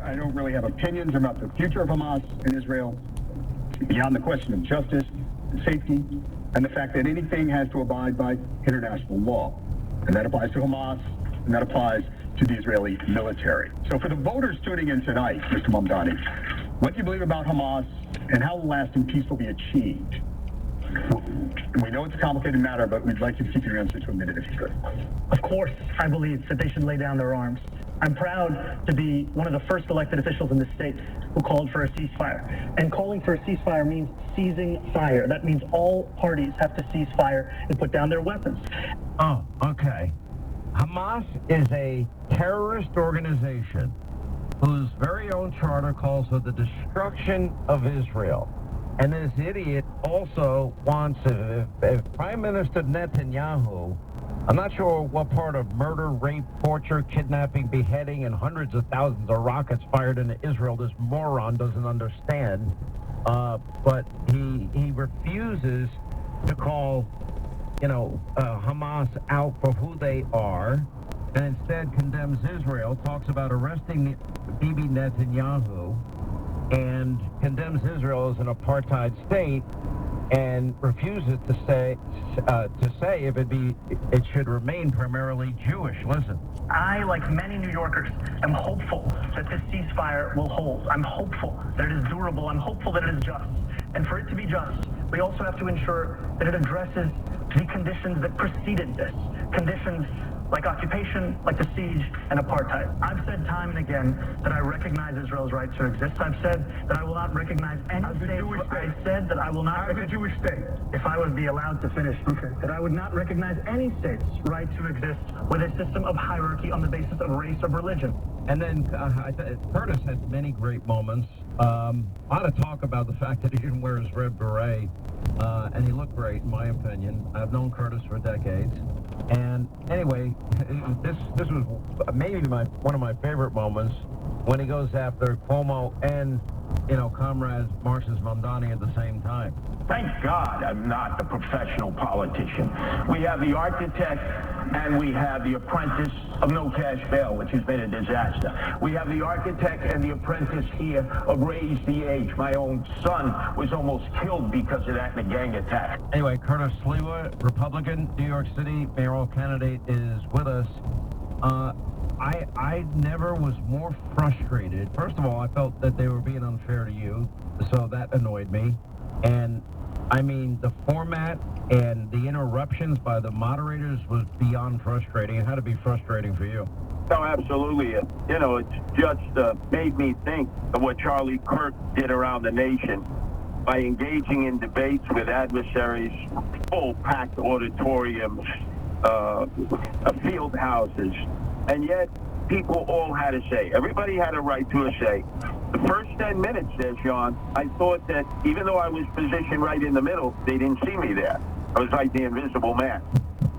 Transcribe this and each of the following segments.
I don't really have opinions about the future of Hamas in Israel beyond the question of justice, safety, and the fact that anything has to abide by international law. And that applies to Hamas, and that applies to the Israeli military. So for the voters tuning in tonight, Mr. Mamdani, what do you believe about Hamas, and how will lasting peace will be achieved? We know it's a complicated matter, but we'd like you to keep your answer to a minute if you could. Of course, I believe that they should lay down their arms. I'm proud to be one of the first elected officials in the state who called for a ceasefire. And calling for a ceasefire means ceasing fire. That means all parties have to cease fire and put down their weapons. Oh, okay. Hamas is a terrorist organization whose very own charter calls for the destruction of Israel. And this idiot also wants, if Prime Minister Netanyahu, I'm not sure what part of murder, rape, torture, kidnapping, beheading, and hundreds of thousands of rockets fired into Israel this moron doesn't understand, but he refuses to call, Hamas out for who they are, and instead condemns Israel, talks about arresting Bibi Netanyahu, and condemns Israel as an apartheid state, and refuses to say if it should remain primarily Jewish. Listen. I, like many New Yorkers, am hopeful that this ceasefire will hold. I'm hopeful that it is durable. I'm hopeful that it is just. And for it to be just, we also have to ensure that it addresses the conditions that preceded this. Conditions like occupation, like the siege, and apartheid. I've said time and again that I recognize Israel's right to exist. I've said that I will not recognize any state. I said that I will not recognize a Jewish state. If I would be allowed to finish, that I would not recognize any state's right to exist with a system of hierarchy on the basis of race or religion. And then Curtis had many great moments. A lot of talk about the fact that he didn't wear his red beret, and he looked great, in my opinion. I've known Curtis for decades. And anyway, this was maybe one of my favorite moments when he goes after Cuomo and, comrade Marcus Mamdani at the same time. Thank God I'm not a professional politician. We have the architect and we have the apprentice of no cash bail, which has been a disaster. We have the architect and the apprentice here of Raise the Age. My own son was almost killed because of that in a gang attack. Anyway, Curtis Sliwa, Republican, New York City mayoral candidate, is with us. I never was more frustrated. First of all, I felt that they were being unfair to you, so that annoyed me. And I mean, the format and the interruptions by the moderators was beyond frustrating. It had to be frustrating for you. No, absolutely. It's just made me think of what Charlie Kirk did around the nation by engaging in debates with adversaries, full packed auditoriums, field houses, and yet people all had a say. Everybody had a right to a say. The first 10 minutes there, Sean, I thought that even though I was positioned right in the middle, they didn't see me there. I was like the invisible man.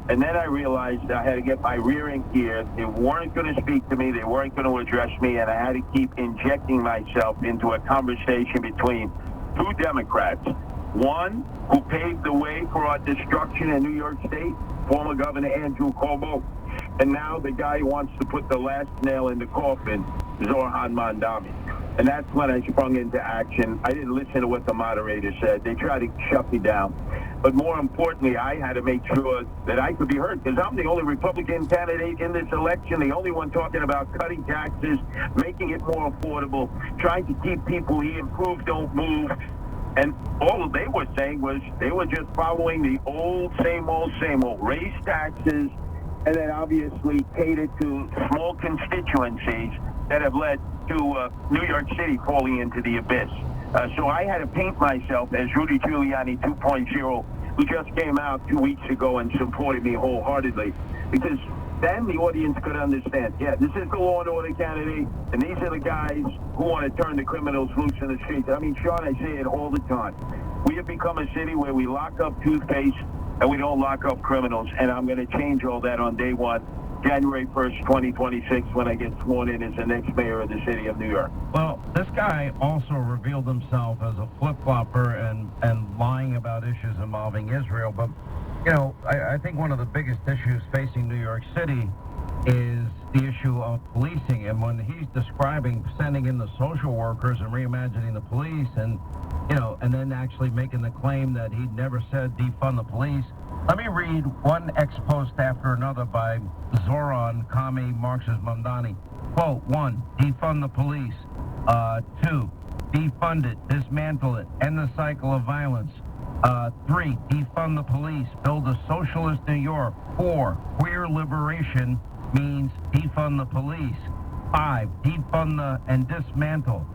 And then I realized I had to get my rear end gear. They weren't going to speak to me. They weren't going to address me. And I had to keep injecting myself into a conversation between two Democrats. One who paved the way for our destruction in New York State, former Governor Andrew Cuomo. And now the guy who wants to put the last nail in the coffin, Zohran Mamdani. And that's when I sprung into action. I didn't listen to what the moderator said. They tried to shut me down. But more importantly, I had to make sure that I could be heard, because I'm the only Republican candidate in this election, the only one talking about cutting taxes, making it more affordable, trying to keep people here, improve, don't move. And all they were saying was they were just following the same old, raise taxes, and then obviously cater to small constituencies that have led to New York City falling into the abyss. So I had to paint myself as Rudy Giuliani 2.0, who just came out 2 weeks ago and supported me wholeheartedly, because then the audience could understand, yeah, this is the law and order candidate, and these are the guys who want to turn the criminals loose in the streets. I mean, Sean, I say it all the time. We have become a city where we lock up toothpaste and we don't lock up criminals, and I'm going to change all that on day one, January 1st, 2026, when I get sworn in as the next mayor of the city of New York. Well, this guy also revealed himself as a flip-flopper and lying about issues involving Israel. But, I think one of the biggest issues facing New York City is the issue of policing, and when he's describing sending in the social workers and reimagining the police, and and then actually making the claim that he never said defund the police. Let me read one ex-post after another by Zoran Kami Marxist Mamdani. Quote, 1, defund the police. 2, defund it, dismantle it, end the cycle of violence. 3, defund the police, build a socialist New York. 4, queer liberation means defund the police. 5, defund and dismantle.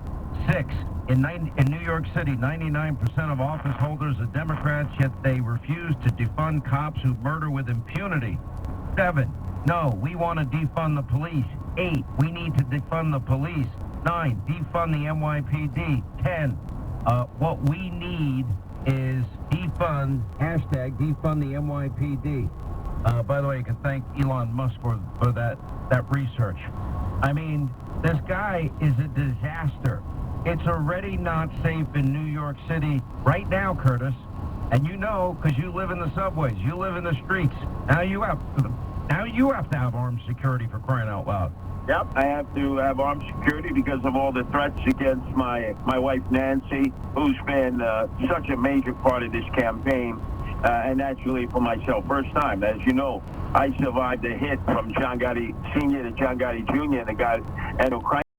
6, in New York City, 99% of office holders are Democrats, yet they refuse to defund cops who murder with impunity. 7, no, we want to defund the police. 8, we need to defund the police. 9, defund the NYPD. 10, what we need is defund, hashtag defund the NYPD. By the way, you can thank Elon Musk for that research. I mean, this guy is a disaster. It's already not safe in New York City right now, Curtis. And you know, because you live in the subways, you live in the streets. Now you have to have armed security, for crying out loud. Yep, I have to have armed security because of all the threats against my wife Nancy, who's been such a major part of this campaign, and actually for myself, first time. As you know, I survived a hit from John Gotti Sr. to John Gotti Jr. and the guy, and